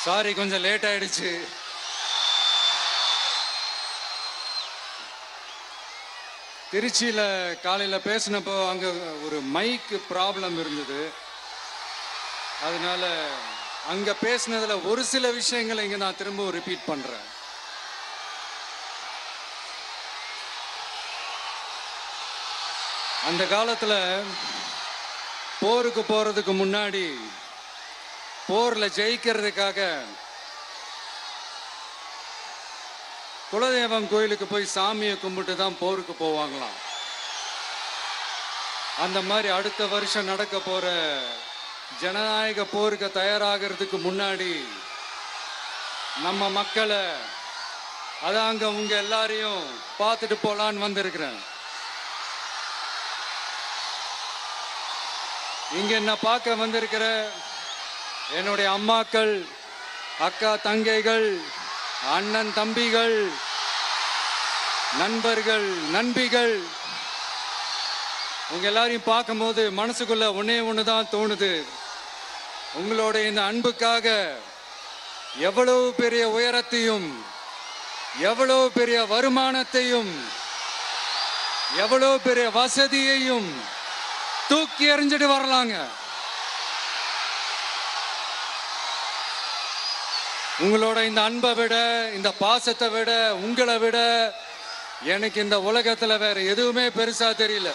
Sorry, கொஞ்சம் late ஆயிடுச்சு. திருச்சியில் காலையில் பேசினப்போ அங்கே ஒரு மைக் ப்ராப்ளம் இருந்தது. அதனால அங்கே பேசினதில் ஒரு சில விஷயங்களை இங்கே நான் திரும்ப ரிப்பீட் பண்ணுறேன். அந்த காலத்தில் போருக்கு போகிறதுக்கு முன்னாடி போரில் ஜெயிக்கிறதுக்காக குலதெய்வம் கோயிலுக்கு போய் சாமியை கும்பிட்டு தான் போருக்கு போவாங்களாம். அந்த மாதிரி அடுத்த வருஷம் நடக்க போற ஜனநாயக போருக்கு தயாராகிறதுக்கு முன்னாடி நம்ம மக்களை அதாங்க உங்க எல்லாரையும் பார்த்துட்டு போலான்னு வந்திருக்கிறேன். இங்க என்ன பார்க்க வந்திருக்கிற என்னுடைய அம்மாக்கள், அக்கா தங்கைகள், அண்ணன் தம்பிகள், நண்பர்கள், நண்பிகள், உங்க எல்லாரையும் பார்க்கும்போது மனசுக்குள்ள ஒன்னே ஒண்ணுதான் தோணுது. உங்களோட இந்த அன்புக்காக எவ்வளவு பெரிய உயரத்தையும், எவ்வளவு பெரிய வருமானத்தையும், எவ்வளவு பெரிய வசதியையும் தூக்கி எறிஞ்சிட்டு வரலாங்க. உங்களோட இந்த அன்பை விட, இந்த பாசத்தை விட, உங்களை விட எனக்கு இந்த உலகத்துல வேற எதுவுமே பெருசா தெரியல.